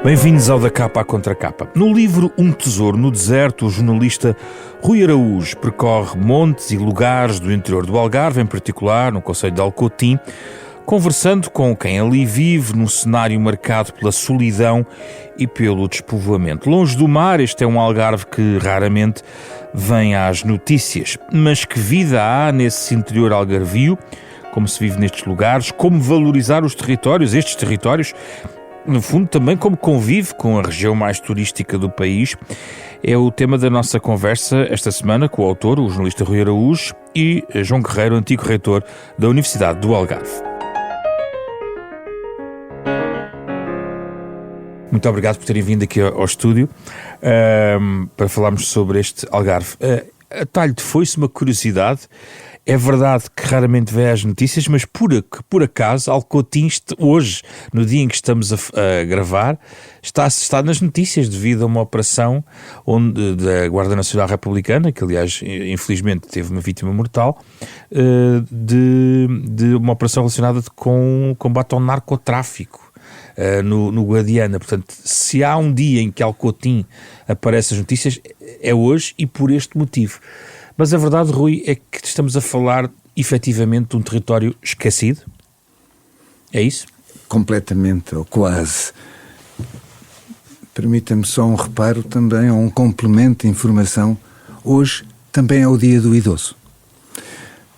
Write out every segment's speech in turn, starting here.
Bem-vindos ao Da Capa à Contracapa. No livro Um Tesouro no Deserto, o jornalista Rui Araújo percorre montes e lugares do interior do Algarve, em particular no concelho de Alcotim, conversando com quem ali vive num cenário marcado pela solidão e pelo despovoamento. Longe do mar, este é um Algarve que raramente vem às notícias. Mas que vida há nesse interior algarvio? Como se vive nestes lugares? Como valorizar os territórios, estes territórios? No fundo, também como convive com a região mais turística do país. É o tema da nossa conversa esta semana com o autor, o jornalista Rui Araújo, e João Guerreiro, antigo reitor da Universidade do Algarve. Muito obrigado por terem vindo aqui ao estúdio para falarmos sobre este Algarve. A talho de foice, uma curiosidade. É verdade que raramente vê as notícias, mas por acaso, Alcotim, hoje, no dia em que estamos a gravar, está nas notícias devido a uma operação da Guarda Nacional Republicana, que aliás, infelizmente, teve uma vítima mortal, de uma operação relacionada com combate ao narcotráfico. No Guadiana. Portanto, se há um dia em que Alcotim aparece as notícias, é hoje e por este motivo. Mas a verdade, Rui, é que estamos a falar efetivamente de um território esquecido? É isso? Completamente, ou quase. Permita-me só um reparo também, ou um complemento de informação. Hoje também é o dia do idoso.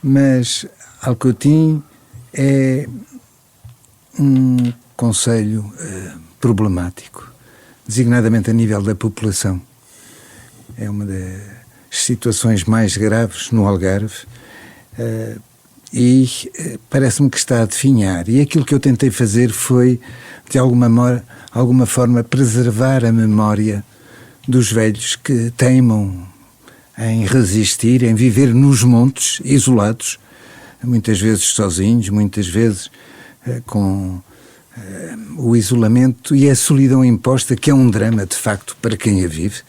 Mas Alcotim é um concelho problemático, designadamente a nível da população. É uma das situações mais graves no Algarve e parece-me que está a definhar. E aquilo que eu tentei fazer foi, de alguma forma, preservar a memória dos velhos que teimam em resistir, em viver nos montes, isolados, muitas vezes sozinhos, muitas vezes com o isolamento e a solidão imposta, que é um drama, de facto, para quem a vive.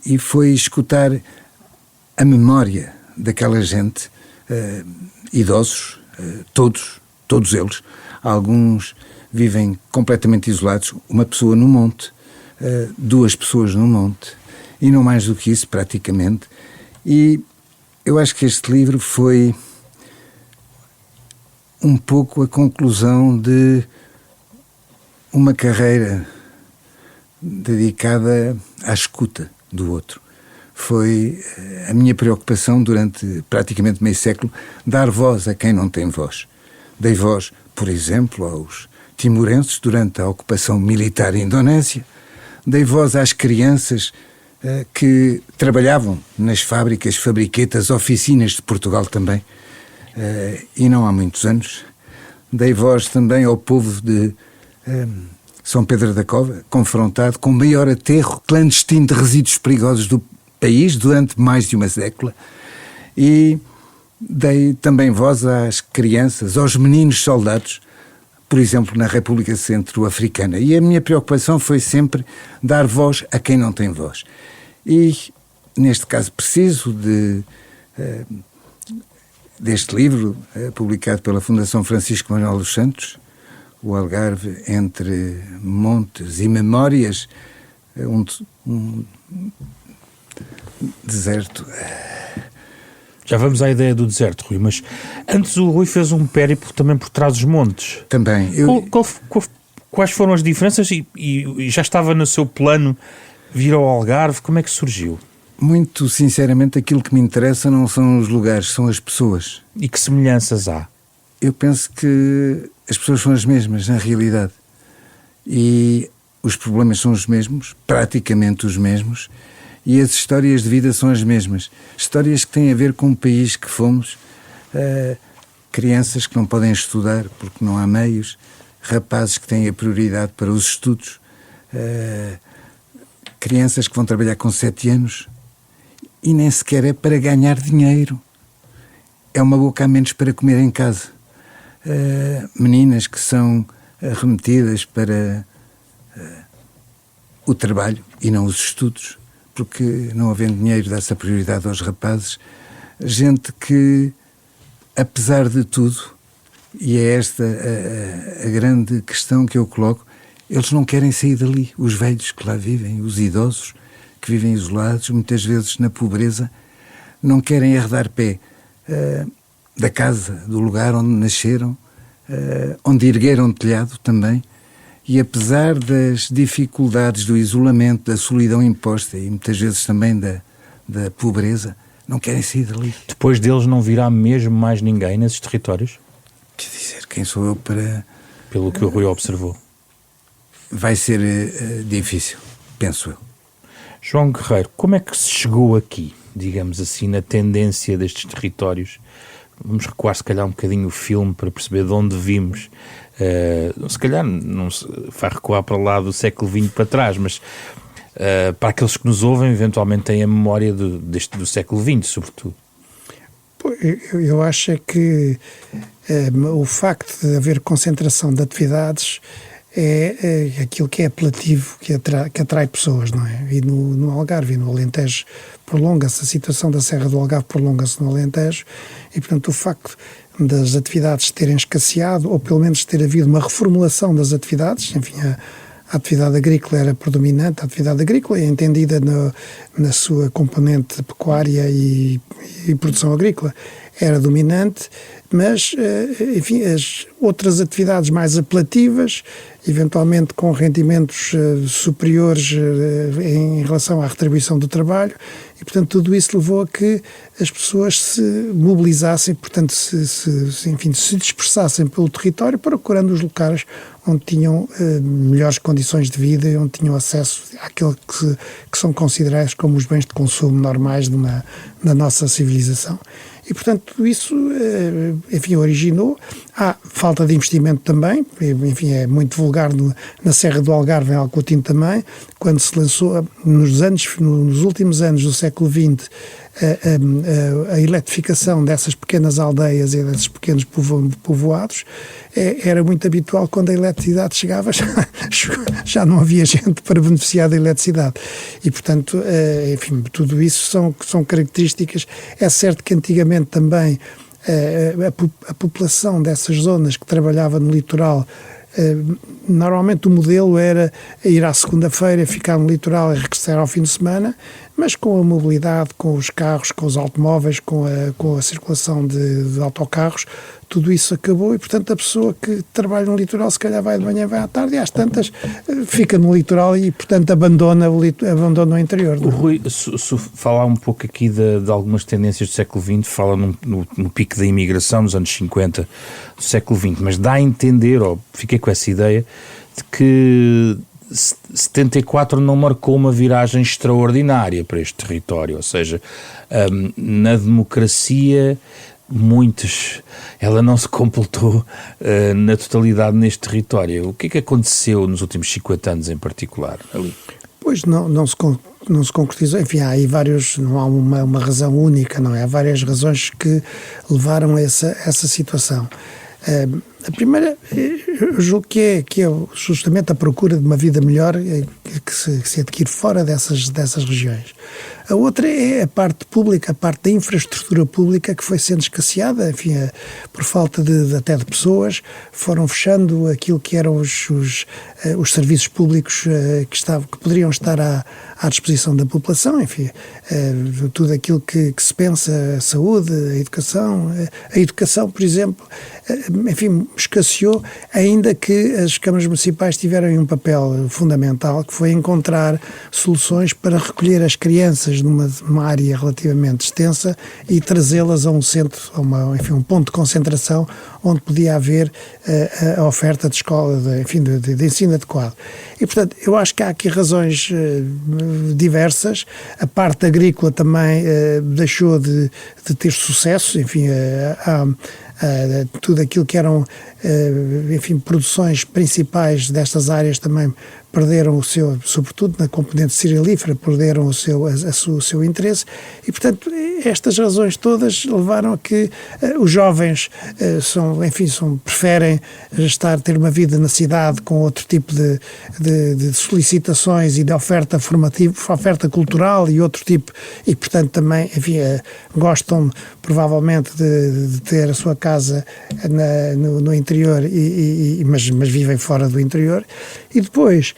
E foi escutar a memória daquela gente, idosos, todos eles. Alguns vivem completamente isolados, uma pessoa no monte, duas pessoas no monte, e não mais do que isso, praticamente. E eu acho que este livro foi um pouco a conclusão de uma carreira dedicada à escuta do outro. Foi a minha preocupação durante praticamente meio século dar voz a quem não tem voz. Dei voz, por exemplo, aos timorenses durante a ocupação militar indonésia. Dei voz às crianças que trabalhavam nas fábricas, fabriquetas, oficinas de Portugal também. E não há muitos anos. Dei voz também ao povo de São Pedro da Cova, confrontado com o maior aterro clandestino de resíduos perigosos do país durante mais de uma década. E dei também voz às crianças, aos meninos soldados, por exemplo, na República Centro-Africana. E a minha preocupação foi sempre dar voz a quem não tem voz. E, neste caso preciso deste livro, publicado pela Fundação Francisco Manuel dos Santos, O Algarve entre Montes e Memórias, um deserto. Já vamos à ideia do deserto, Rui, mas antes o Rui fez um périplo também por trás dos montes. Também. Quais foram as diferenças e já estava no seu plano vir ao Algarve? Como é que surgiu? Muito sinceramente, aquilo que me interessa não são os lugares, são as pessoas. E que semelhanças há? Eu penso que as pessoas são as mesmas, na realidade. E os problemas são os mesmos, praticamente os mesmos, e as histórias de vida são as mesmas. Histórias que têm a ver com o país que fomos, crianças que não podem estudar porque não há meios, rapazes que têm a prioridade para os estudos, crianças que vão trabalhar com 7 anos, e nem sequer é para ganhar dinheiro. É uma boca a menos para comer em casa. Meninas que são remetidas para o trabalho e não os estudos, porque não havendo dinheiro dá-se a prioridade aos rapazes. Gente que, apesar de tudo, e é esta a grande questão que eu coloco, Eles não querem sair dali. Os velhos que lá vivem, os idosos que vivem isolados, muitas vezes na pobreza, não querem arredar pé da casa, do lugar onde nasceram, onde ergueram telhado também. E apesar das dificuldades do isolamento, da solidão imposta e muitas vezes também da pobreza, não querem sair dali. Depois deles não virá mesmo mais ninguém nesses territórios? Quer dizer, quem sou eu para... Pelo que o Rui observou. Vai ser difícil, penso eu. João Guerreiro, como é que se chegou aqui, digamos assim, na tendência destes territórios? Vamos recuar se calhar um bocadinho o filme para perceber de onde vimos. Se calhar não se vai recuar para lá do século XX para trás, mas para aqueles que nos ouvem, eventualmente têm a memória do século XX, sobretudo. Eu acho que o facto de haver concentração de atividades é aquilo que é apelativo, que atrai pessoas, não é? E no Algarve e no Alentejo prolonga-se, a situação da Serra do Algarve prolonga-se no Alentejo e, portanto, o facto das atividades terem escasseado, ou pelo menos ter havido uma reformulação das atividades, enfim, a atividade agrícola era predominante, a atividade agrícola é entendida na sua componente pecuária e produção agrícola, era dominante, mas, enfim, as outras atividades mais apelativas, eventualmente com rendimentos superiores em relação à retribuição do trabalho, e, portanto, tudo isso levou a que as pessoas se mobilizassem, portanto, se dispersassem pelo território, procurando os locais onde tinham melhores condições de vida e onde tinham acesso àquilo que são considerados como os bens de consumo normais na nossa civilização. E, portanto, tudo isso, enfim, originou. Há falta de investimento também, enfim, é muito vulgar na Serra do Algarve, em Alcotim também, quando se lançou, nos últimos anos do século XX, a eletrificação dessas pequenas aldeias e desses pequenos povoados, era muito habitual. Quando a eletricidade chegava, já não havia gente para beneficiar da eletricidade. E, portanto, enfim, tudo isso são características. É certo que antigamente também a população dessas zonas que trabalhava no litoral, normalmente o modelo era ir à segunda-feira, ficar no litoral e regressar ao fim de semana, mas com a mobilidade, com os carros, com os automóveis, com a circulação de autocarros, tudo isso acabou e, portanto, a pessoa que trabalha no litoral se calhar vai de manhã, vai à tarde e às tantas fica no litoral e, portanto, abandona o interior. O Rui, se falar um pouco aqui de algumas tendências do século XX, fala no pico da imigração nos anos 50 do século XX, mas dá a entender, ou fiquei com essa ideia, de que 74 não marcou uma viragem extraordinária para este território, ou seja, na democracia ela não se completou na totalidade neste território. O que é que aconteceu nos últimos 50 anos em particular ali? Pois não se concretizou, enfim, há aí vários, não há uma razão única, não é? Há várias razões que levaram a essa situação. A primeira, eu julgo que é justamente a procura de uma vida melhor que se adquire fora dessas regiões. A outra é a parte pública, a parte da infraestrutura pública que foi sendo escasseada, enfim, por falta até de pessoas, foram fechando aquilo que eram os serviços públicos que poderiam estar à disposição da população, enfim, tudo aquilo que se pensa, a saúde, a educação, por exemplo, enfim, escasseou, ainda que as câmaras municipais tiveram um papel fundamental, que foi encontrar soluções para recolher as crianças numa área relativamente extensa e trazê-las a um centro, enfim, um ponto de concentração onde podia haver a oferta de escola, de ensino adequado. E, portanto, eu acho que há aqui razões diversas. A parte agrícola também deixou de ter sucesso, enfim, tudo aquilo que eram, enfim, produções principais destas áreas também perderam o seu, sobretudo na componente cerealífera, perderam o seu interesse e, portanto, estas razões todas levaram a que os jovens preferem ter uma vida na cidade com outro tipo de solicitações e de oferta formativa, oferta cultural e outro tipo, e, portanto, também, enfim, gostam provavelmente de ter a sua casa casa no interior, mas vivem fora do interior. E depois,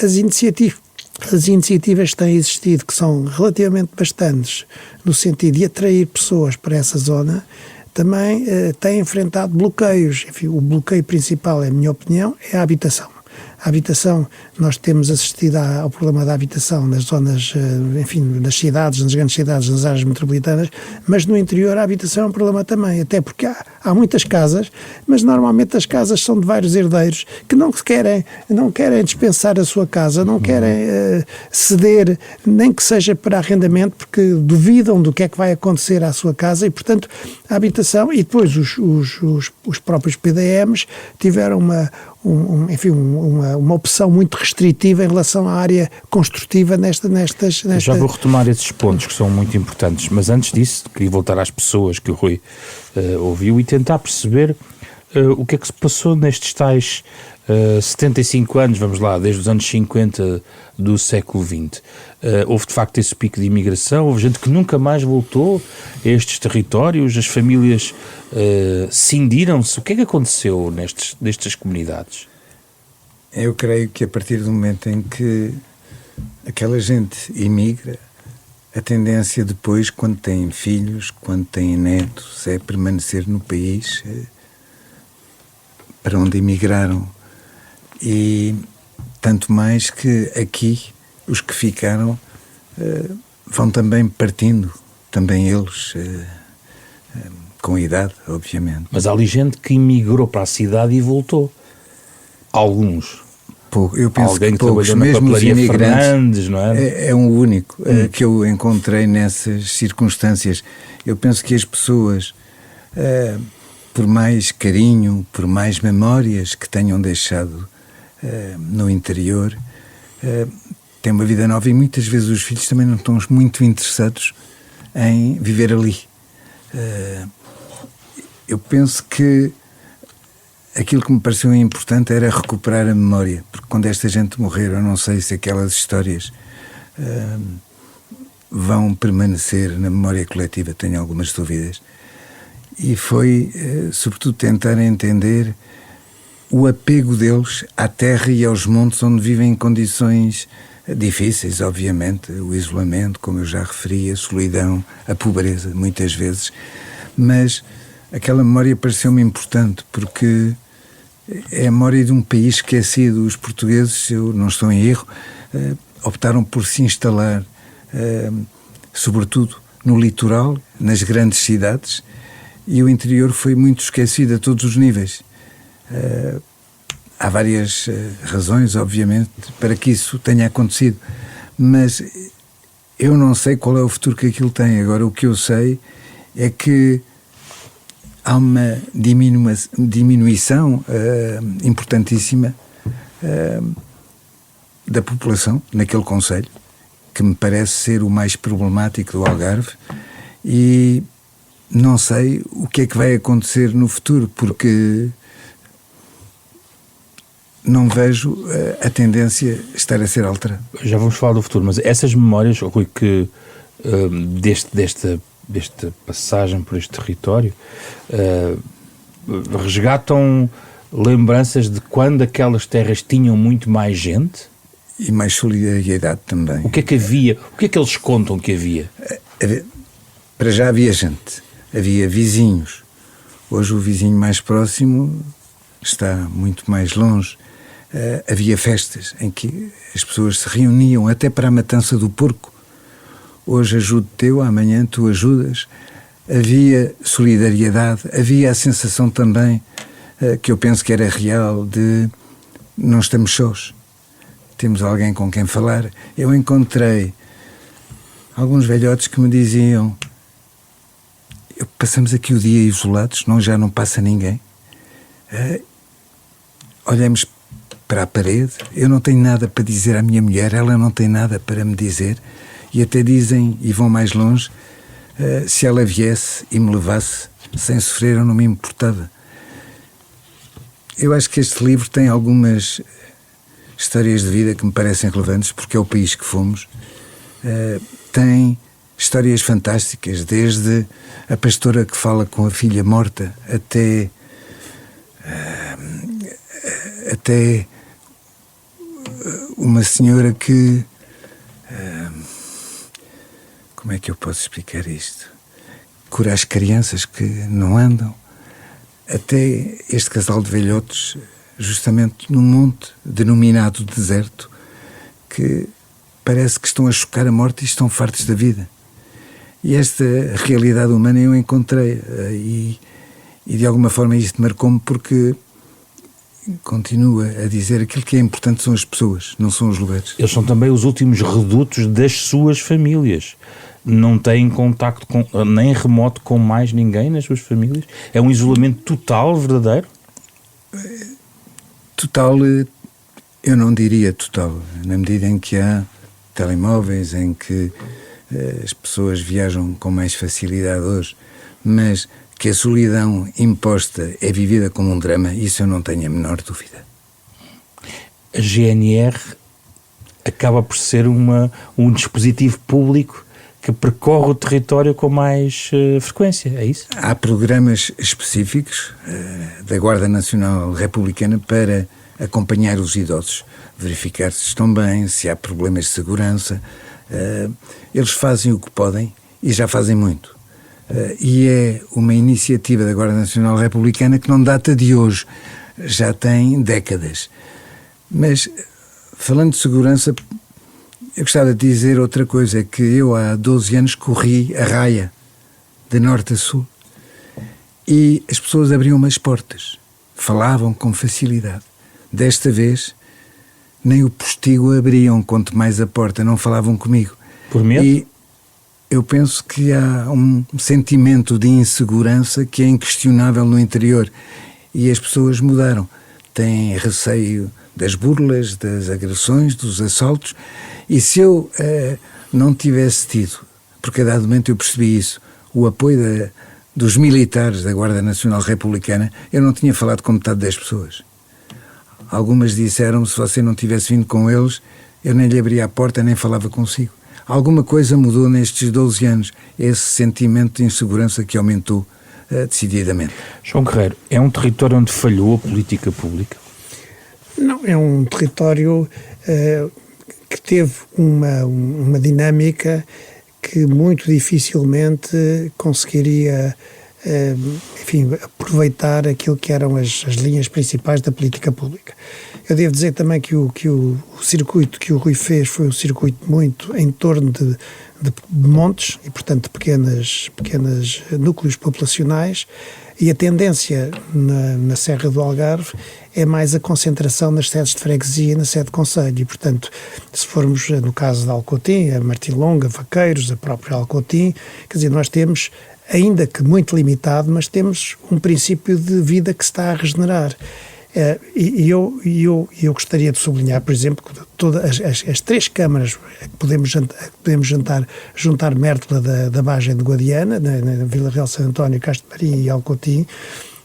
as iniciativas que têm existido, que são relativamente bastantes, no sentido de atrair pessoas para essa zona, também têm enfrentado bloqueios. Enfim, o bloqueio principal, na minha opinião, é a habitação. A habitação, nós temos assistido ao problema da habitação nas zonas, enfim, nas cidades, nas grandes cidades, nas áreas metropolitanas, mas no interior a habitação é um problema também, até porque há muitas casas, mas normalmente as casas são de vários herdeiros que não querem dispensar a sua casa, não querem ceder, nem que seja para arrendamento, porque duvidam do que é que vai acontecer à sua casa e, portanto, a habitação, e depois os próprios PDMs tiveram uma opção muito restritiva em relação à área construtiva nestas... Já vou retomar esses pontos que são muito importantes, mas antes disso queria voltar às pessoas que o Rui ouviu e tentar perceber o que é que se passou nestes tais 75 anos, vamos lá, desde os anos 50 do século XX. Houve de facto esse pico de imigração, houve gente que nunca mais voltou a estes territórios, as famílias cindiram-se. O que é que aconteceu nestas comunidades? Eu creio que a partir do momento em que aquela gente imigra, a tendência depois, quando têm filhos, quando têm netos, é permanecer no país para onde emigraram. E tanto mais que aqui os que ficaram vão também partindo, também eles, com idade, obviamente. Mas há ali gente que imigrou para a cidade e voltou. Alguns. Eu penso alguém que poucos, trabalhou na mesmo os papelaria imigrantes, Fernandes, não é? É um único que eu encontrei nessas circunstâncias. Eu penso que as pessoas, por mais carinho, por mais memórias que tenham deixado no interior, têm uma vida nova e muitas vezes os filhos também não estão muito interessados em viver ali. Eu penso que aquilo que me pareceu importante era recuperar a memória, porque quando esta gente morrer, eu não sei se aquelas histórias vão permanecer na memória coletiva, tenho algumas dúvidas. E foi, sobretudo, tentar entender o apego deles à terra e aos montes onde vivem em condições difíceis, obviamente, o isolamento, como eu já referi, a solidão, a pobreza, muitas vezes, mas aquela memória pareceu-me importante, porque é a memória de um país esquecido. Os portugueses, se eu não estou em erro, optaram por se instalar, sobretudo no litoral, nas grandes cidades, e o interior foi muito esquecido a todos os níveis. Há várias razões, obviamente, para que isso tenha acontecido, mas eu não sei qual é o futuro que aquilo tem. Agora, o que eu sei é que há uma diminuição importantíssima da população naquele concelho, que me parece ser o mais problemático do Algarve, e não sei o que é que vai acontecer no futuro, porque não vejo a tendência estar a ser alterada. Já vamos falar do futuro, mas essas memórias, Rui, que desta passagem por este território resgatam lembranças de quando aquelas terras tinham muito mais gente? E mais solidariedade também. O que é que havia? O que é que eles contam que havia? Para já havia gente, havia vizinhos. Hoje o vizinho mais próximo está muito mais longe. Havia festas em que as pessoas se reuniam até para a matança do porco. Hoje ajudo-te eu, amanhã tu ajudas. Havia solidariedade, havia a sensação também, que eu penso que era real, de não estamos sós. Temos alguém com quem falar. Eu encontrei alguns velhotes que me diziam: passamos aqui o dia isolados, já não passa ninguém. Olhamos para a parede, eu não tenho nada para dizer à minha mulher, ela não tem nada para me dizer, e até dizem, e vão mais longe, se ela viesse e me levasse sem sofrer, eu não me importava. Eu acho que este livro tem algumas histórias de vida que me parecem relevantes, porque é o país que fomos. Tem histórias fantásticas, desde a pastora que fala com a filha morta até uma senhora que... como é que eu posso explicar isto? Cura as crianças que não andam, até este casal de velhotes, justamente num monte denominado deserto, que parece que estão a chocar a morte e estão fartos da vida. E esta realidade humana eu encontrei, e de alguma forma isto marcou-me, porque continua a dizer aquilo que é importante são as pessoas, não são os lugares. Eles são também os últimos redutos das suas famílias. Não têm contacto nem remoto com mais ninguém nas suas famílias? É um isolamento total, verdadeiro? Total, eu não diria total, na medida em que há telemóveis, em que as pessoas viajam com mais facilidade hoje, mas que a solidão imposta é vivida como um drama, isso eu não tenho a menor dúvida. A GNR acaba por ser um dispositivo público que percorre o território com mais frequência, é isso? Há programas específicos da Guarda Nacional Republicana para acompanhar os idosos, verificar se estão bem, se há problemas de segurança. Eles fazem o que podem e já fazem muito. E é uma iniciativa da Guarda Nacional Republicana que não data de hoje, já tem décadas. Mas, falando de segurança, eu gostava de dizer outra coisa, é que eu há 12 anos corri a raia, de norte a sul, e as pessoas abriam-me as portas, falavam com facilidade. Desta vez, nem o postigo abriam, quanto mais a porta, não falavam comigo. Por medo? E eu penso que há um sentimento de insegurança que é inquestionável no interior, e as pessoas mudaram. Têm receio das burlas, das agressões, dos assaltos, e se eu não tivesse tido, porque a dado momento eu percebi isso, o apoio dos militares da Guarda Nacional Republicana, eu não tinha falado com metade das pessoas. Algumas disseram-me, se você não tivesse vindo com eles, eu nem lhe abria a porta, nem falava consigo. Alguma coisa mudou nestes 12 anos, esse sentimento de insegurança que aumentou decididamente. João Guerreiro, é um território onde falhou a política pública? Não, é um território que teve uma dinâmica que muito dificilmente conseguiria, aproveitar aquilo que eram as linhas principais da política pública. Eu devo dizer também que o circuito que o Rui fez foi um circuito muito em torno de montes e, portanto, de pequenos núcleos populacionais, e a tendência na Serra do Algarve é mais a concentração nas sedes de freguesia e na sede de concelho. E, portanto, se formos no caso de Alcotim, a Martilonga, Vaqueiros, a própria Alcotim, quer dizer, nós temos, ainda que muito limitado, mas temos um princípio de vida que se está a regenerar. E eu gostaria de sublinhar, por exemplo, que todas as três câmaras que podemos juntar Mértola da Bagem de Guadiana, na Vila Real Santo António, Castro Maria e Alcotim,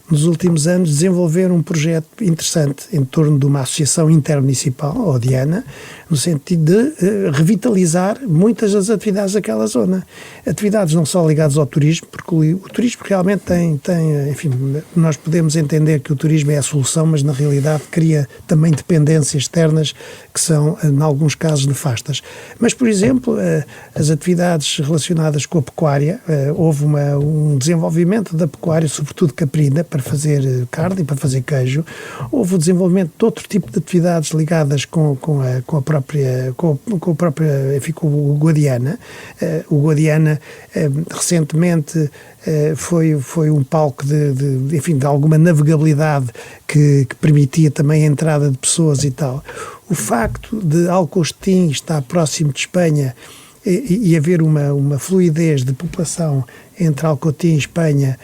nos últimos anos desenvolveram um projeto interessante em torno de uma associação intermunicipal, ou Diana, no sentido de revitalizar muitas das atividades daquela zona. Atividades não só ligadas ao turismo, porque o turismo realmente tem, enfim, nós podemos entender que o turismo é a solução, mas na realidade cria também dependências externas que são, em alguns casos, nefastas. Mas, por exemplo, as atividades relacionadas com a pecuária, houve um desenvolvimento da pecuária, sobretudo caprina, para fazer carne e para fazer queijo. Houve o desenvolvimento de outro tipo de atividades ligadas com o Guadiana. O Guadiana recentemente foi um palco de alguma navegabilidade que permitia também a entrada de pessoas e tal. O facto de Alcostim estar próximo de Espanha e haver uma fluidez de população entre Alcotim e Espanha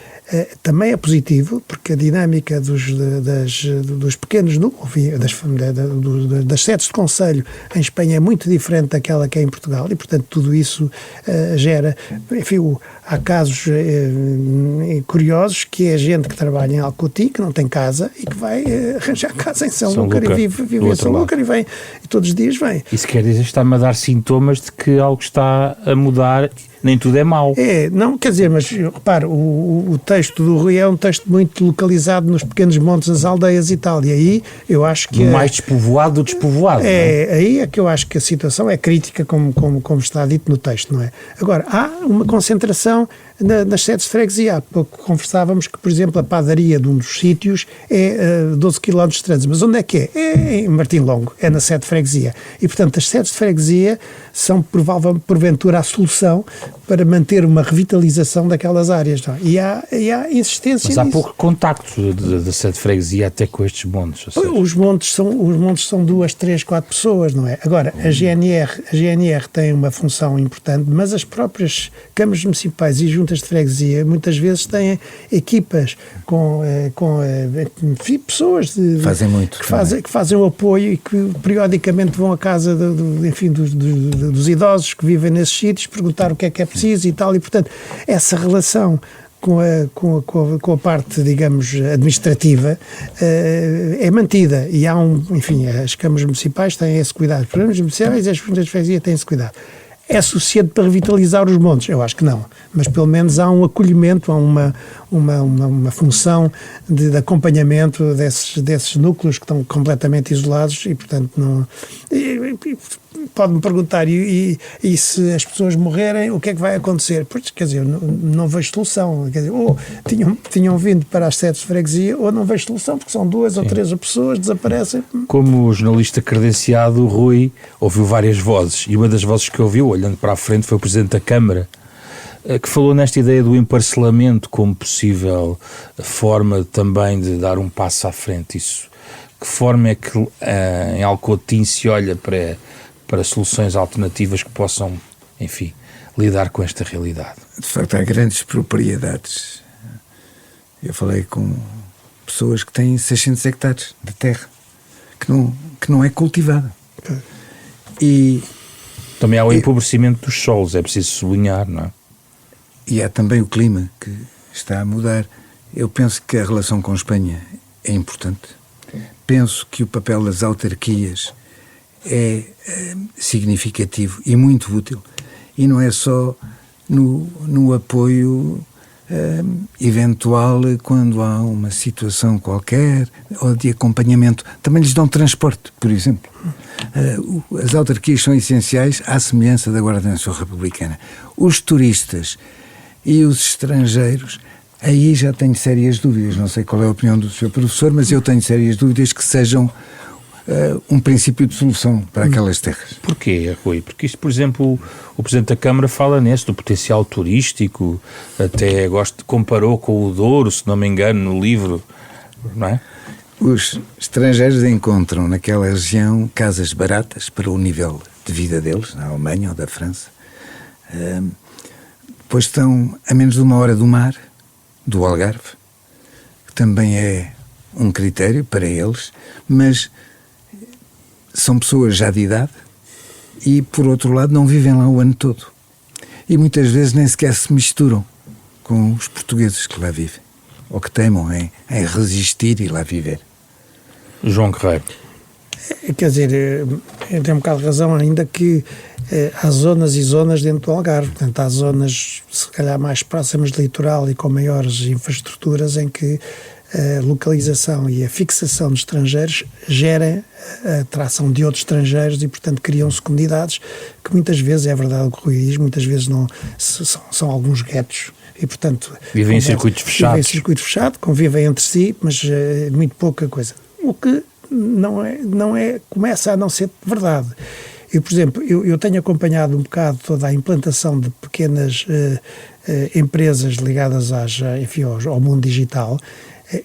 também é positivo, porque a dinâmica dos pequenos núcleos, das sedes de concelho em Espanha é muito diferente daquela que é em Portugal, e portanto tudo isso gera, enfim, há casos curiosos, que é gente que trabalha em Alcotim, que não tem casa e que vai arranjar casa em São Lúcar e vive em São Lúcar e todos os dias vem. Isso quer dizer, está-me a dar sintomas de que algo está a mudar nem tudo é mau. Não, quer dizer, mas repare, o texto do Rui é um texto muito localizado nos pequenos montes, nas aldeias e tal, e aí eu acho que... Mais despovoado do despovoado. Aí é que eu acho que a situação é crítica, como está dito no texto, não é? Agora, há uma concentração nas sedes de freguesia. Há pouco conversávamos que, por exemplo, a padaria de um dos sítios é 12 km de distância. Mas onde é que é? É em Martim Longo, é na sede de freguesia. E, portanto, as sedes de freguesia são, provavelmente, porventura, a solução para manter uma revitalização daquelas áreas. Não é? E há insistência Mas há nisso. pouco contacto da sede de freguesia até com estes montes. Os montes são 2, 3, 4 pessoas, não é? Agora, a GNR tem uma função importante, mas as próprias câmaras municipais e juntas de freguesia muitas vezes têm equipas com pessoas fazem muito, que fazem o apoio e que periodicamente vão à casa dos idosos que vivem nesses sítios perguntar o que é preciso e tal, e portanto essa relação com a parte, digamos, administrativa é mantida, e há enfim, as câmaras municipais têm esse cuidado, os programas municipais e as juntas de freguesia têm esse cuidado. É suficiente para revitalizar os montes? Eu acho que não, mas pelo menos há um acolhimento, há uma função de acompanhamento desses núcleos que estão completamente isolados e, portanto, não... Pode-me perguntar, e se as pessoas morrerem, o que é que vai acontecer? Pois, quer dizer, não vejo solução. Quer dizer, ou tinham vindo para as sedes de freguesia, ou não vejo solução, porque são 2 ou 3 pessoas, desaparecem. Como jornalista credenciado, o Rui ouviu várias vozes, e uma das vozes que ouviu, olhando para a frente, foi o Presidente da Câmara, que falou nesta ideia do emparcelamento como possível forma também de dar um passo à frente. Isso, que forma é que em Alcotim se olha para soluções alternativas que possam, enfim, lidar com esta realidade? De facto, há grandes propriedades. Eu falei com pessoas que têm 600 hectares de terra que não é cultivada. E também há o empobrecimento dos solos, é preciso sublinhar, não é? E há também o clima que está a mudar. Eu penso que a relação com Espanha é importante. Penso que o papel das autarquias é significativo e muito útil. E não é só no apoio eventual quando há uma situação qualquer ou de acompanhamento. Também lhes dão transporte, por exemplo. As autarquias são essenciais à semelhança da Guarda Nacional Republicana. Os turistas e os estrangeiros, aí já tenho sérias dúvidas. Não sei qual é a opinião do Sr. Professor, mas eu tenho sérias dúvidas que sejam um princípio de solução para aquelas terras. Porquê, Rui? Porque isto, por exemplo, o Presidente da Câmara fala do potencial turístico, até comparou com o Douro, se não me engano, no livro, não é? Os estrangeiros encontram naquela região casas baratas para o nível de vida deles, na Alemanha ou da França, pois estão a menos de 1 hora do mar, do Algarve, que também é um critério para eles, mas são pessoas já de idade e, por outro lado, não vivem lá o ano todo. E muitas vezes nem sequer se misturam com os portugueses que lá vivem, ou que teimam em resistir e lá viver. João Guerreiro. Quer dizer, eu tenho um bocado de razão ainda que há zonas e zonas dentro do Algarve. Portanto, há zonas, se calhar, mais próximas do litoral e com maiores infraestruturas em que a localização e a fixação de estrangeiros gera a atração de outros estrangeiros e, portanto, criam-se comunidades que muitas vezes, é verdade o que o Rui diz, muitas vezes não, são alguns guetos e, portanto... Vivem em circuitos fechados. Vivem em circuito fechado, convivem entre si, mas muito pouca coisa. O que começa a não ser verdade. Eu, por exemplo, eu tenho acompanhado um bocado toda a implantação de pequenas empresas ligadas ao mundo digital,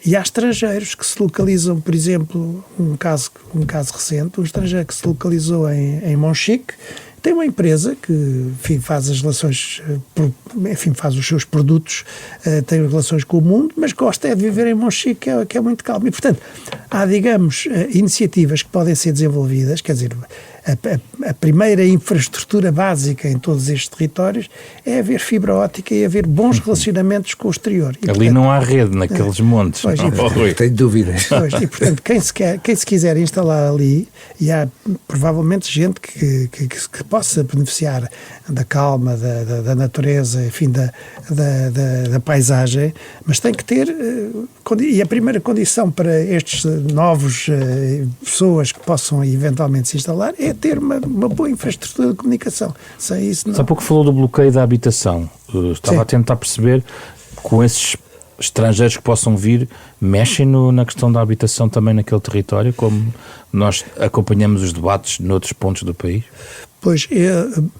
e há estrangeiros que se localizam, por exemplo, um caso recente, um estrangeiro que se localizou em Monchique, tem uma empresa que, enfim, faz as relações, enfim, faz os seus produtos, tem relações com o mundo, mas gosta de viver em Monchique, que é muito calmo. E, portanto, há, digamos, iniciativas que podem ser desenvolvidas, quer dizer, a primeira infraestrutura básica em todos estes territórios é haver fibra óptica e haver bons relacionamentos com o exterior. E, ali portanto, não há rede naqueles montes. Pois, tenho dúvidas. Pois, e portanto, quem se quiser instalar ali, e há provavelmente gente que possa beneficiar da calma, da natureza, enfim, da paisagem, mas tem que ter, e a primeira condição para estes novos pessoas que possam eventualmente se instalar é ter uma boa infraestrutura de comunicação. Sem isso não... Há pouco falou do bloqueio da habitação. Estava a tentar perceber, com esses estrangeiros que possam vir, mexem na questão da habitação também naquele território, como nós acompanhamos os debates noutros pontos do país? Pois,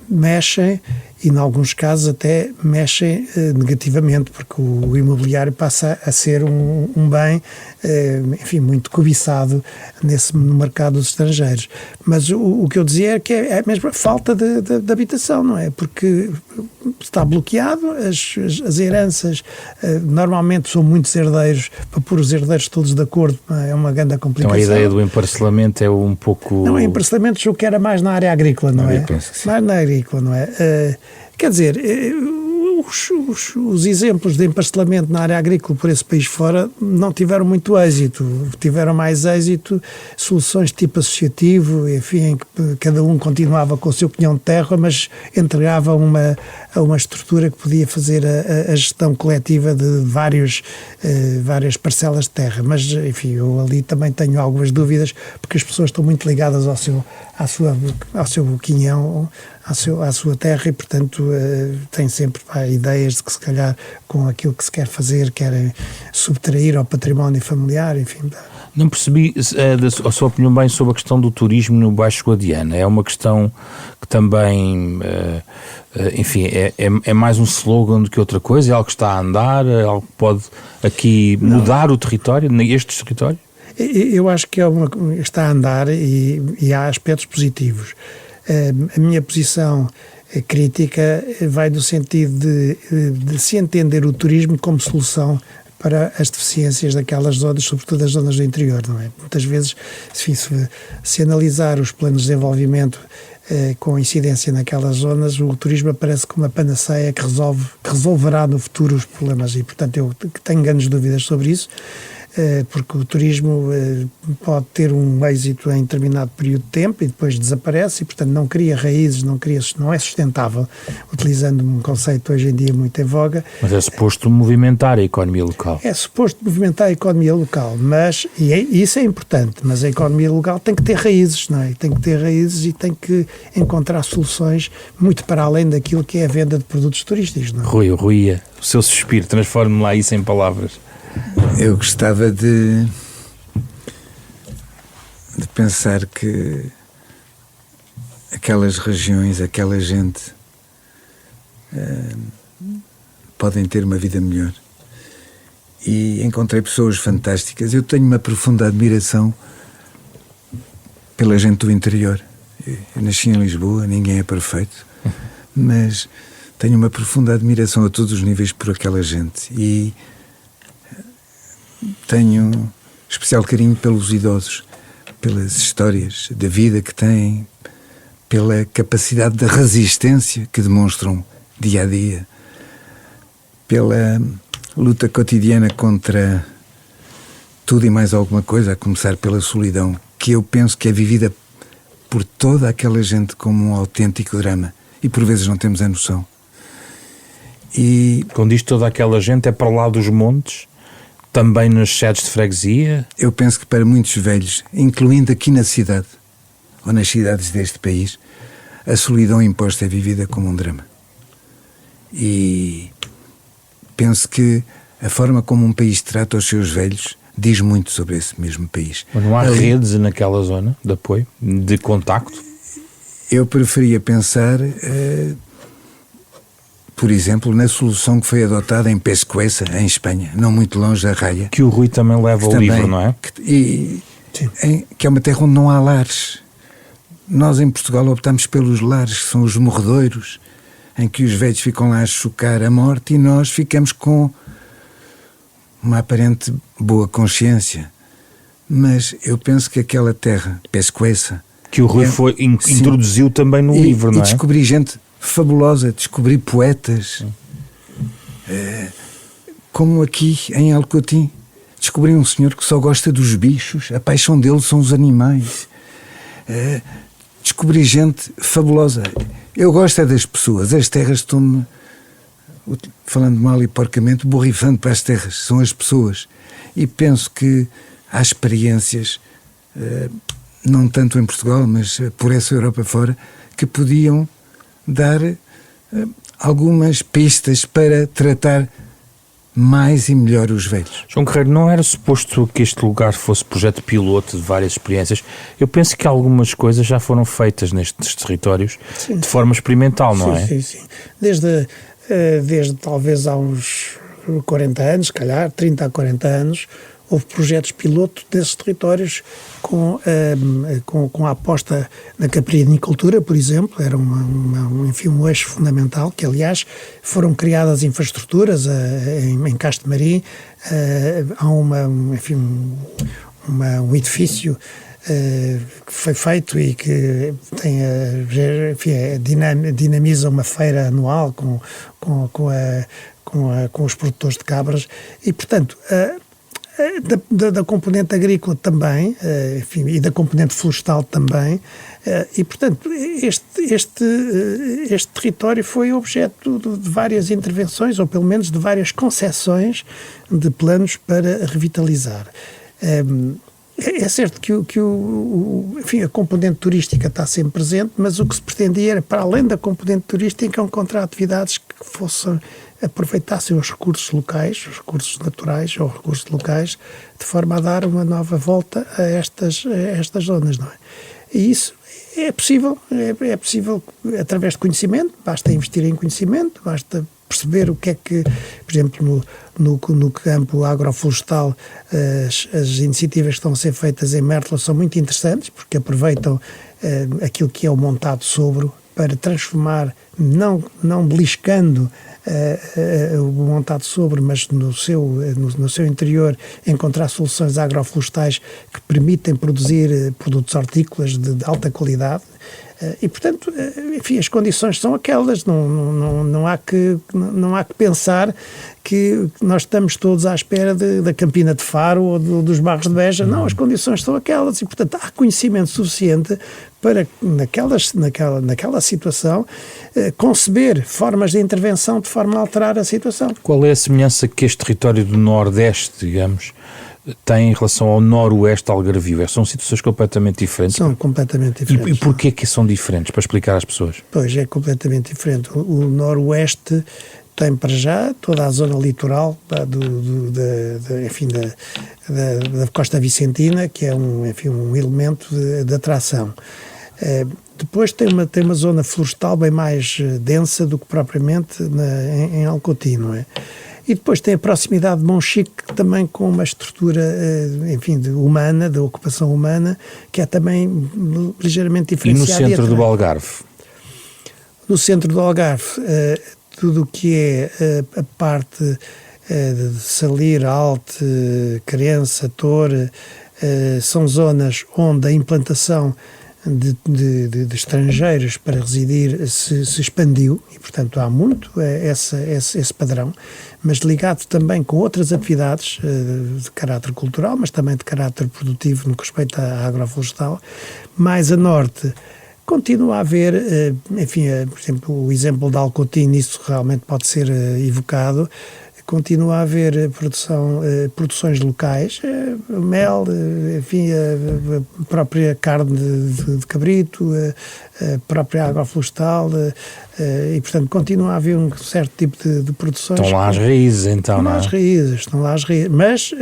mexem, e em alguns casos até mexem negativamente, porque o imobiliário passa a ser um bem, enfim, muito cobiçado no mercado dos estrangeiros. Mas o que eu dizia é que é a mesma falta de habitação, não é? Porque está bloqueado, as heranças normalmente são muitos herdeiros, para pôr os herdeiros todos de acordo é uma grande complicação. Então a ideia do emparcelamento é um pouco... Não, emparcelamento eu quero mais na área agrícola, não é? Mais na agrícola, não é? Quer dizer, os exemplos de emparcelamento na área agrícola por esse país fora não tiveram muito êxito. Tiveram mais êxito soluções de tipo associativo, enfim, em que cada um continuava com o seu quinhão de terra, mas entregava a uma estrutura que podia fazer a gestão coletiva de várias parcelas de terra. Mas, enfim, eu ali também tenho algumas dúvidas, porque as pessoas estão muito ligadas ao seu quinhão, à sua terra, e portanto têm sempre ideias de que se calhar com aquilo que se quer fazer querem subtrair ao património familiar, enfim. Não percebi a sua opinião bem sobre a questão do turismo no Baixo Guadiana. É uma questão que também, enfim, é mais um slogan do que outra coisa, é algo que está a andar, é algo que pode aqui mudar o território, estes territórios? Eu acho que está a andar e há aspectos positivos. A minha posição crítica vai no sentido de se entender o turismo como solução para as deficiências daquelas zonas, sobretudo as zonas do interior, não é? Muitas vezes, se analisar os planos de desenvolvimento com incidência naquelas zonas, o turismo aparece como uma panaceia que resolverá no futuro os problemas, e portanto eu tenho grandes dúvidas sobre isso, porque o turismo pode ter um êxito em determinado período de tempo e depois desaparece e, portanto, não cria raízes, não é sustentável, utilizando um conceito hoje em dia muito em voga. Mas é suposto movimentar a economia local. É suposto movimentar a economia local, mas, isso é importante, mas a economia local tem que ter raízes, não é? Tem que ter raízes e tem que encontrar soluções muito para além daquilo que é a venda de produtos turísticos, não é? Rui, o seu suspiro, transforme-me lá isso em palavras. Eu gostava de pensar que aquelas regiões, aquela gente podem ter uma vida melhor. E encontrei pessoas fantásticas. Eu tenho uma profunda admiração pela gente do interior. Eu nasci em Lisboa, ninguém é perfeito, mas tenho uma profunda admiração a todos os níveis por aquela gente. E tenho especial carinho pelos idosos, pelas histórias da vida que têm, pela capacidade de resistência que demonstram dia a dia, pela luta cotidiana contra tudo e mais alguma coisa, a começar pela solidão, que eu penso que é vivida por toda aquela gente como um autêntico drama, e por vezes não temos a noção. E quando diz toda aquela gente, é para lá dos montes? Também nas sedes de freguesia? Eu penso que para muitos velhos, incluindo aqui na cidade, ou nas cidades deste país, a solidão imposta é vivida como um drama. E penso que a forma como um país trata os seus velhos diz muito sobre esse mesmo país. Mas não há redes naquela zona de apoio, de contacto? Eu preferia pensar... por exemplo, na solução que foi adotada em Pesquesa, em Espanha, não muito longe da Raia. Que o Rui também leva ao livro, não é? Que é uma terra onde não há lares. Nós em Portugal optamos pelos lares, que são os morredouros, em que os velhos ficam lá a chocar a morte e nós ficamos com uma aparente boa consciência. Mas eu penso que aquela terra, Pesquesa... Que o Rui introduziu também no livro, não é? E descobri gente fabulosa, descobri poetas, como aqui em Alcotim. Descobri um senhor que só gosta dos bichos, a paixão dele são os animais. Descobri gente fabulosa. Eu gosto é das pessoas, as terras estão-me, falando mal e porcamente, borrifando para as terras, são as pessoas. E penso que há experiências, não tanto em Portugal, mas por essa Europa fora, que podiam dar algumas pistas para tratar mais e melhor os velhos. João Carreiro, não era suposto que este lugar fosse projeto piloto de várias experiências? Eu penso que algumas coisas já foram feitas nestes territórios, sim, de forma experimental, não é? Sim. Desde talvez há uns 40 anos, se calhar, 30 a 40 anos, houve projetos piloto desses territórios com a aposta na caprinicultura, por exemplo, era um eixo fundamental, que aliás foram criadas infraestruturas em Castro-Marim, há um edifício que foi feito e que tem, dinamiza uma feira anual com os produtores de cabras e, portanto, da componente agrícola também, e da componente florestal também, e portanto este território foi objeto de várias intervenções, ou pelo menos de várias concepções de planos para revitalizar. É certo que a componente turística está sempre presente, mas o que se pretendia era, para além da componente turística, encontrar atividades que aproveitassem os recursos locais, os recursos naturais ou recursos locais, de forma a dar uma nova volta a estas zonas, não é? E isso é possível através de conhecimento, basta investir em conhecimento, basta perceber o que é que, por exemplo, no campo agroflorestal, as iniciativas que estão a ser feitas em Mértola são muito interessantes, porque aproveitam aquilo que é o montado sobre para transformar, não beliscando o montado sobre, mas no seu interior encontrar soluções agroflorestais que permitem produzir produtos hortícolas de alta qualidade. E, portanto, enfim, as condições são aquelas, não há que pensar que nós estamos todos à espera da Campina de Faro ou dos Barros de Beja. Não, as condições são aquelas e, portanto, há conhecimento suficiente para, naquela situação, conceber formas de intervenção de forma a alterar a situação. Qual é a semelhança que este território do Nordeste, digamos, tem em relação ao Noroeste algarvio? São situações completamente diferentes? São completamente diferentes. E porquê que são diferentes, para explicar às pessoas? Pois, é completamente diferente. O Noroeste tem, para já, toda a zona litoral da Costa Vicentina, que é um elemento de atração. Depois tem uma zona florestal bem mais densa do que propriamente em Alcotim, não é? E depois tem a proximidade de Monchique, também com uma estrutura, humana, da ocupação humana, que é também ligeiramente diferenciada. E no centro do Algarve? No centro do Algarve, tudo o que é a parte de Salir, Alte, Crença, Torre, são zonas onde a implantação de estrangeiros para residir se expandiu e, portanto, há muito esse padrão, mas ligado também com outras atividades de caráter cultural, mas também de caráter produtivo no que respeita à agroflorestal. Mais a norte continua a haver, por exemplo, o exemplo de Alcotim, isso realmente pode ser evocado. Continua a haver produções locais, mel, a própria carne de cabrito, a própria água florestal, e, portanto, continua a haver um certo tipo de produções. Estão lá as raízes, então, não é? Estão lá as raízes, mas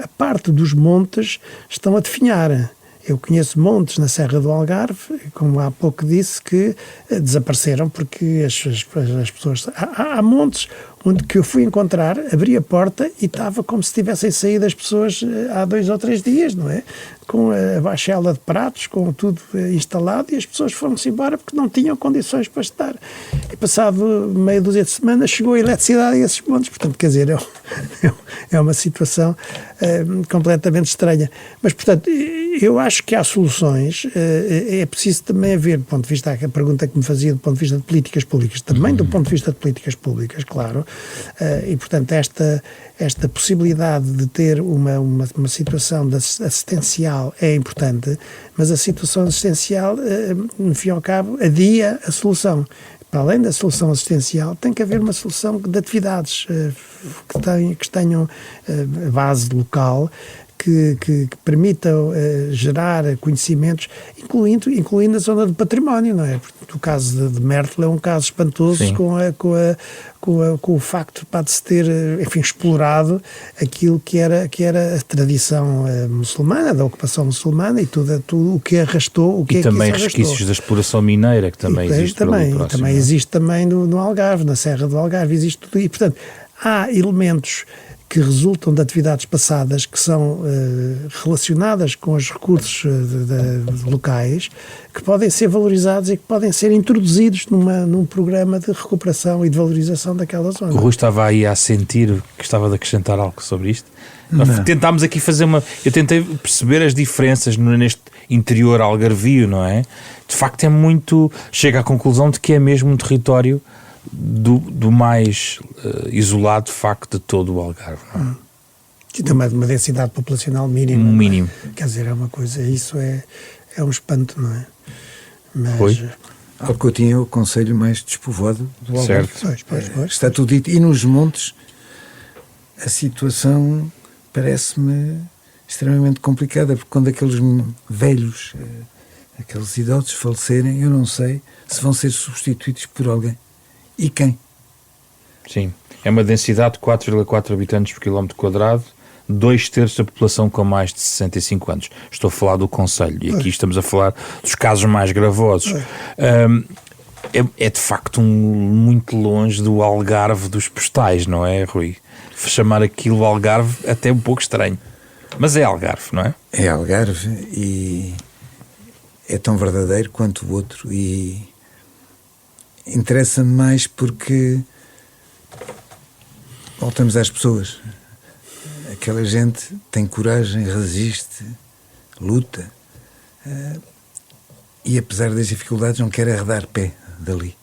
a parte dos montes estão a definhar. Eu conheço montes na Serra do Algarve, como há pouco disse, que desapareceram porque as pessoas... Há montes onde que eu fui encontrar, abri a porta e estava como se tivessem saído as pessoas há 2 ou 3 dias, não é? Com a baixela de pratos, com tudo instalado, e as pessoas foram-se embora porque não tinham condições para estar. E passado meia dúzia de semanas chegou a eletricidade a esses montes, portanto, quer dizer, é uma situação completamente estranha. Mas, portanto, eu acho que há soluções. É preciso também haver, do ponto de vista, a pergunta que me fazia do ponto de vista de políticas públicas, também do ponto de vista de políticas públicas, claro, e portanto esta possibilidade de ter uma situação assistencial é importante, mas a situação assistencial, no fim e ao cabo, adia a solução. Para além da solução assistencial, tem que haver uma solução de atividades que tenham base local, que permitam gerar conhecimentos, incluindo a zona do património, não é? Porque o caso de Mértola é um caso espantoso com o facto de se ter, enfim, explorado aquilo que era a tradição muçulmana, da ocupação muçulmana e tudo o que arrastou, o que e é que também isso resquícios da exploração mineira, que também existe por ali próximo. Também existe também no Algarve, na Serra do Algarve, existe tudo. E, portanto, há elementos que resultam de atividades passadas que são relacionadas com os recursos locais, que podem ser valorizados e que podem ser introduzidos num programa de recuperação e de valorização daquela zona. O Rui estava aí a sentir que estava de acrescentar algo sobre isto. Nós tentámos aqui fazer eu tentei perceber as diferenças neste interior algarvio, não é? De facto é muito... Chega à conclusão de que é mesmo um território do mais isolado, de facto, de todo o Algarve. Não é? E também de uma densidade populacional mínima. Um mínimo. É? Quer dizer, é uma coisa, isso é um espanto, não é? Mas... Alcotim é o concelho mais despovoado do Algarve. Certo. Pois. Está tudo dito. E nos montes, a situação parece-me extremamente complicada, porque quando aqueles velhos, aqueles idosos falecerem, eu não sei se vão ser substituídos por alguém. E quem? Sim. É uma densidade de 4,4 habitantes por quilómetro quadrado, 2/3 da população com mais de 65 anos. Estou a falar do concelho e aqui estamos a falar dos casos mais gravosos. É de facto muito longe do Algarve dos postais, não é, Rui? Chamar aquilo Algarve até um pouco estranho. Mas é Algarve, não é? É Algarve e é tão verdadeiro quanto o outro, e interessa-me mais porque voltamos às pessoas. Aquela gente tem coragem, resiste, luta, e apesar das dificuldades não quer arredar pé dali.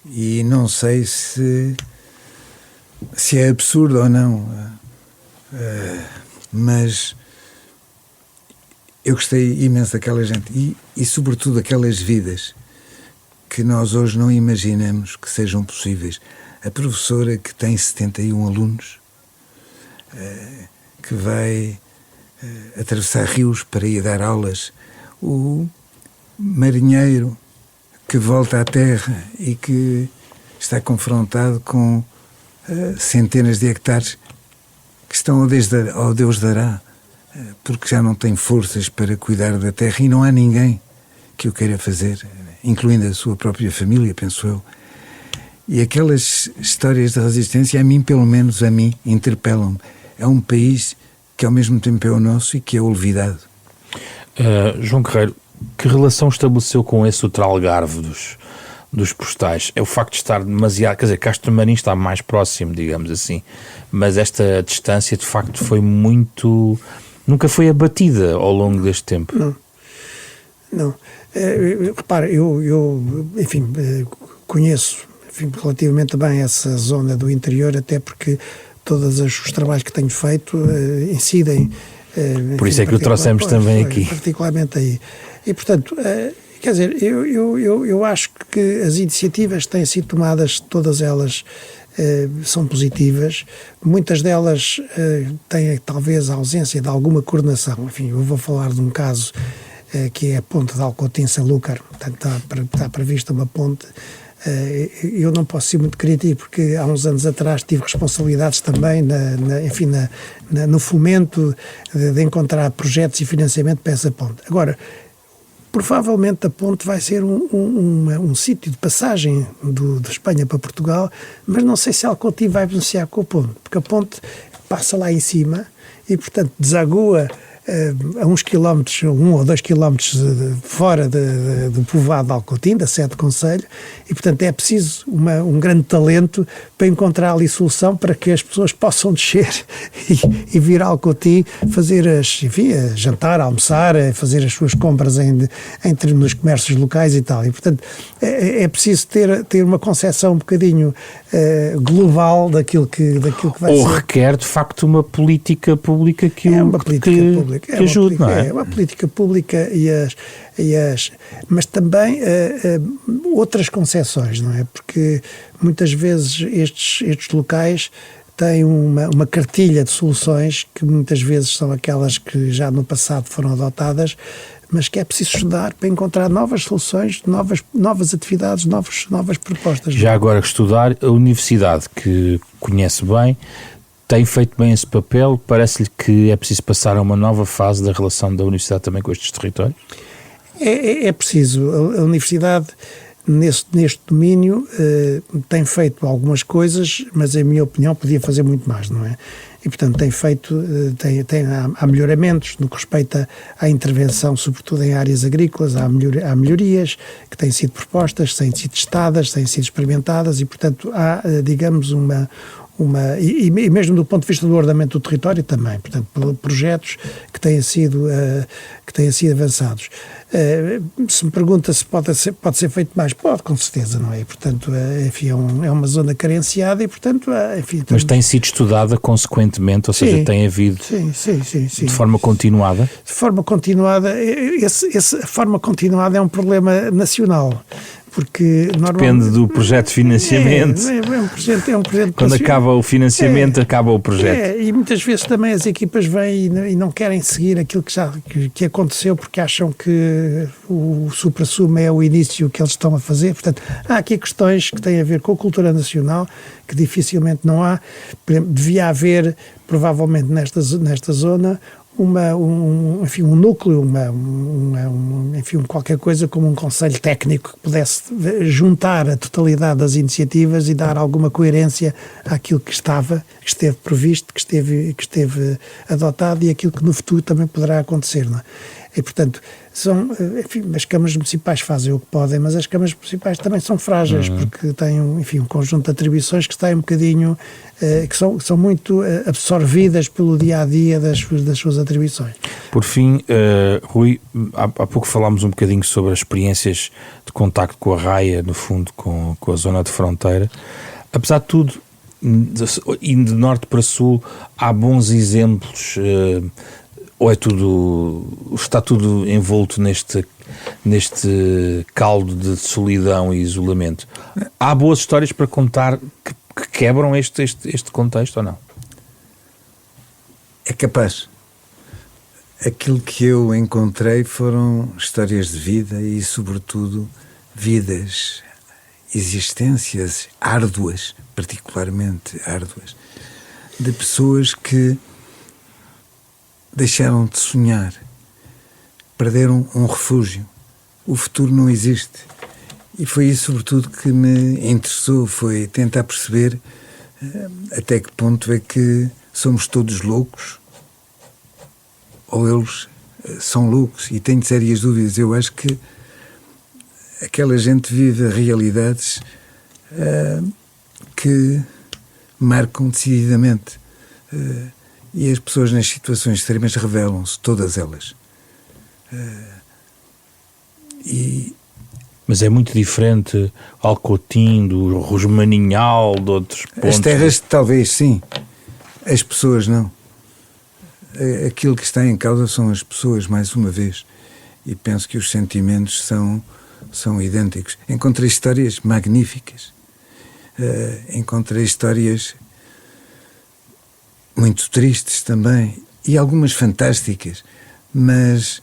E não sei se é absurdo ou não, mas eu gostei imenso daquela gente e sobretudo aquelas vidas que nós hoje não imaginamos que sejam possíveis. A professora que tem 71 alunos, que vai atravessar rios para ir dar aulas, o marinheiro que volta à terra e que está confrontado com centenas de hectares que estão ao Deus dará, porque já não tem forças para cuidar da terra e não há ninguém que o queira fazer, incluindo a sua própria família, penso eu. E aquelas histórias de resistência, pelo menos a mim, interpelam-me. É um país que ao mesmo tempo é o nosso e que é olvidado. João Guerreiro, que relação estabeleceu com esse outro Algarve dos postais? É o facto de estar demasiado... Quer dizer, Castro Marim está mais próximo, digamos assim, mas esta distância de facto foi muito... Nunca foi abatida ao longo deste tempo. Não. Repara, eu enfim, conheço relativamente bem essa zona do interior, até porque todos os trabalhos que tenho feito incidem. Por isso é que o trouxemos também aqui. Particularmente aí. E, portanto, quer dizer, eu acho que as iniciativas que têm sido tomadas, todas elas são positivas. Muitas delas têm talvez a ausência de alguma coordenação. Enfim, eu vou falar de um caso que é a ponte de Alcotim-Sanlúcar. Portanto, está prevista uma ponte. Eu não posso ser muito crítico, porque há uns anos atrás tive responsabilidades também no fomento de encontrar projetos e financiamento para essa ponte. Agora, provavelmente a ponte vai ser um sítio de passagem de Espanha para Portugal, mas não sei se Alcotim vai beneficiar com a ponte, porque a ponte passa lá em cima e, portanto, desagua a uns quilómetros, 1 ou 2 quilómetros fora do povoado de Alcotim, da sede do concelho, e portanto é preciso um grande talento para encontrar ali solução para que as pessoas possam descer e vir a Alcotim fazer jantar, almoçar, fazer as suas compras nos comércios locais e tal. E portanto é preciso ter uma concepção um bocadinho global daquilo que vai ser. Ou requer de facto uma política pública que ajude, não é? É uma política pública mas também outras concepções, não é? Porque muitas vezes estes locais têm uma cartilha de soluções que muitas vezes são aquelas que já no passado foram adotadas, mas que é preciso estudar para encontrar novas soluções, novas atividades, novas propostas. Já agora estudar, a universidade que conhece bem tem feito bem esse papel? Parece-lhe que é preciso passar a uma nova fase da relação da universidade também com estes territórios? É preciso. A universidade, neste domínio, tem feito algumas coisas, mas, em minha opinião, podia fazer muito mais, não é? E, portanto, há melhoramentos no que respeita à intervenção, sobretudo em áreas agrícolas, há melhorias que têm sido propostas, têm sido testadas, têm sido experimentadas e, portanto, há, digamos, e mesmo do ponto de vista do ordenamento do território também, portanto, projetos que têm sido avançados. Se me pergunta se pode ser feito mais, pode, com certeza, não é? E, portanto, enfim, é uma zona carenciada e, portanto, enfim... Mas tem sido estudada consequentemente, ou seja, tem havido de forma continuada? De forma continuada, a forma continuada é um problema nacional. Porque depende do projeto de financiamento. É um projeto quando acaba o financiamento, acaba o projeto. E muitas vezes também as equipas vêm e não querem seguir aquilo que aconteceu porque acham que o supra-sumo é o início que eles estão a fazer. Portanto, há aqui questões que têm a ver com a cultura nacional que dificilmente não há. Por exemplo, devia haver, provavelmente nesta zona, um núcleo, qualquer coisa como um conselho técnico que pudesse juntar a totalidade das iniciativas e dar alguma coerência àquilo que esteve previsto, que esteve adotado e aquilo que no futuro também poderá acontecer, não é? E, portanto, as câmaras municipais fazem o que podem, mas as câmaras municipais também são frágeis, porque têm, um conjunto de atribuições que está um bocadinho, que são muito absorvidas pelo dia-a-dia das suas atribuições. Por fim, Rui, há pouco falámos um bocadinho sobre as experiências de contacto com a raia, no fundo, com a zona de fronteira. Apesar de tudo, indo de norte para sul, há bons exemplos, ou está tudo envolto neste caldo de solidão e isolamento? Há boas histórias para contar que quebram este contexto ou não? É capaz. Aquilo que eu encontrei foram histórias de vida e, sobretudo, vidas, existências árduas, particularmente árduas, de pessoas que deixaram de sonhar, perderam um refúgio. O futuro não existe. E foi isso, sobretudo, que me interessou, foi tentar perceber até que ponto é que somos todos loucos ou eles são loucos. E tenho sérias dúvidas. Eu acho que aquela gente vive realidades que marcam decididamente. E as pessoas nas situações extremas revelam-se, todas elas. Mas é muito diferente Alcotim, do Rosmaninhal, de outros pontos? As terras talvez sim, as pessoas não. Aquilo que está em causa são as pessoas, mais uma vez. E penso que os sentimentos são idênticos. Encontrei histórias magníficas. Encontrei histórias muito tristes também, e algumas fantásticas, mas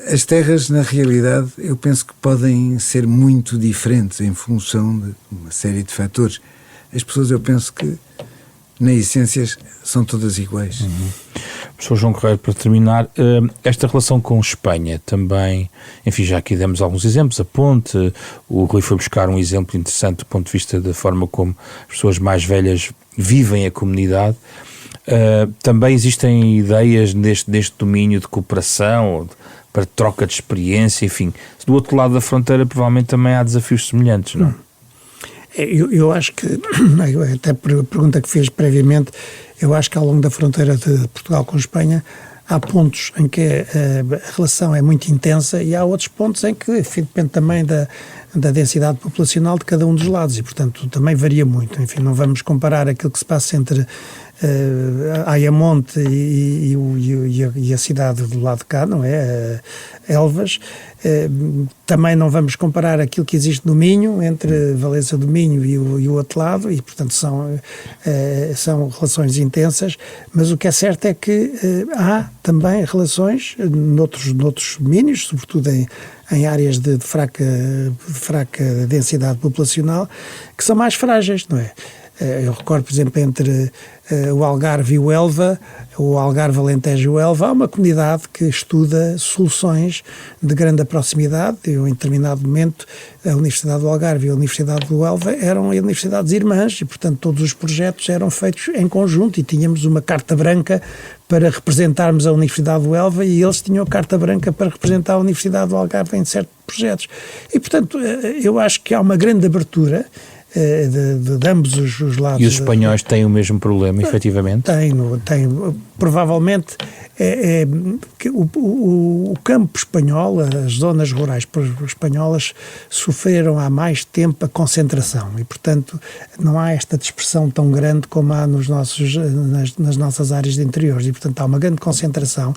as terras, na realidade, eu penso que podem ser muito diferentes em função de uma série de fatores. As pessoas, eu penso que, na essência, são todas iguais. Professor João Correia, para terminar, esta relação com Espanha também, enfim, já aqui demos alguns exemplos, a ponte, o Rui foi buscar um exemplo interessante do ponto de vista da forma como as pessoas mais velhas vivem a comunidade. Também existem ideias neste domínio de cooperação, para troca de experiência, enfim. Do outro lado da fronteira provavelmente também há desafios semelhantes, não? Eu acho que, até por pergunta que fez previamente, eu acho que ao longo da fronteira de Portugal com Espanha há pontos em que a relação é muito intensa e há outros pontos em que depende também da densidade populacional de cada um dos lados e, portanto, também varia muito. Enfim, não vamos comparar aquilo que se passa entre Ayamonte e a cidade do lado de cá, não é? Elvas. Também não vamos comparar aquilo que existe no Minho, entre Valença do Minho e o outro lado, e portanto são relações intensas, mas o que é certo é que há também relações noutros domínios, sobretudo em áreas de fraca densidade populacional, que são mais frágeis, não é? Eu recordo, por exemplo, entre o Algarve e o Elva, o Algarve, Alentejo e o Elva, há uma comunidade que estuda soluções de grande proximidade. Em um determinado momento, a Universidade do Algarve e a Universidade do Elva eram universidades irmãs e, portanto, todos os projetos eram feitos em conjunto e tínhamos uma carta branca para representarmos a Universidade do Elva e eles tinham a carta branca para representar a Universidade do Algarve em certos projetos. E, portanto, eu acho que há uma grande abertura de ambos os lados. E os espanhóis têm o mesmo problema, efetivamente? Tem. Provavelmente que o campo espanhol, as zonas rurais espanholas sofreram há mais tempo a concentração e, portanto, não há esta dispersão tão grande como há nas nossas áreas de interiores e, portanto, há uma grande concentração,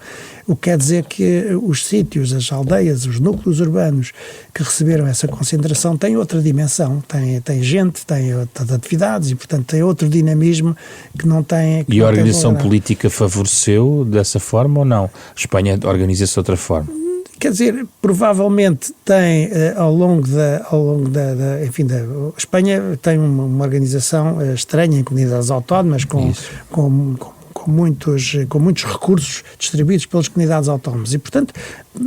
o que quer dizer que os sítios, as aldeias, os núcleos urbanos que receberam essa concentração têm outra dimensão, tem gente, tem outras atividades e, portanto, tem outro dinamismo que não tem... E a organização política favoreceu dessa forma ou não? A Espanha organiza-se de outra forma? Quer dizer, provavelmente tem ao longo da Espanha tem uma organização estranha em comunidades autónomas com muitos recursos distribuídos pelas comunidades autónomas e, portanto,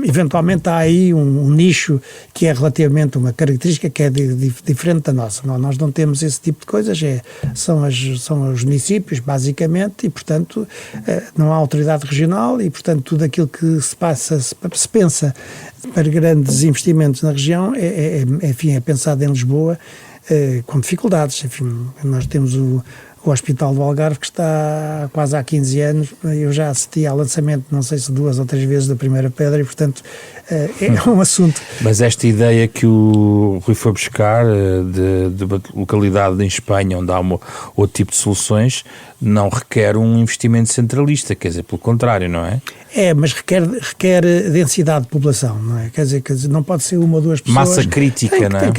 eventualmente há aí um nicho que é relativamente uma característica que é diferente da nossa. Nós não temos esse tipo de coisas, são os municípios, basicamente, e, portanto, não há autoridade regional e, portanto, tudo aquilo que se pensa para grandes investimentos na região é pensado em Lisboa com dificuldades. Enfim, nós temos o Hospital do Algarve, que está quase há 15 anos, eu já assisti ao lançamento, não sei se 2 ou 3 vezes, da primeira pedra e, portanto, é um assunto. Mas esta ideia que o Rui foi buscar de uma localidade em Espanha onde há outro tipo de soluções não requer um investimento centralista, quer dizer, pelo contrário, não é? Mas requer densidade de população, não é? Quer dizer, não pode ser uma ou duas pessoas. Massa crítica, não é?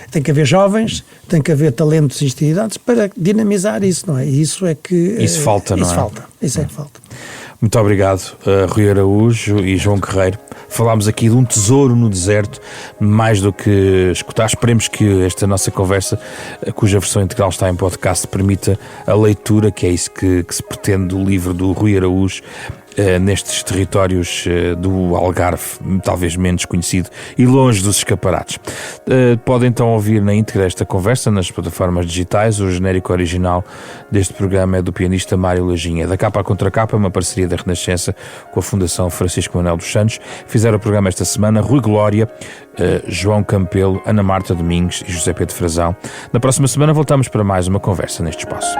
Tem que haver jovens, tem que haver talentos e atividades para dinamizar isso, não é? E isso é que... Isso falta, não é? Isso é que falta. Muito obrigado, Rui Araújo e João Guerreiro. Falámos aqui de um tesouro no deserto, mais do que escutar. Esperemos que esta nossa conversa, cuja versão integral está em podcast, permita a leitura, que é isso que se pretende do livro do Rui Araújo, nestes territórios do Algarve, talvez menos conhecido e longe dos escaparates. Podem então ouvir na íntegra esta conversa nas plataformas digitais. O genérico original deste programa é do pianista Mário Lajinha. Da Capa à Contracapa, uma parceria da Renascença com a Fundação Francisco Manuel dos Santos. Fizeram o programa esta semana Rui Glória, João Campelo, Ana Marta Domingues e José Pedro Frazão. Na próxima semana voltamos para mais uma conversa neste espaço.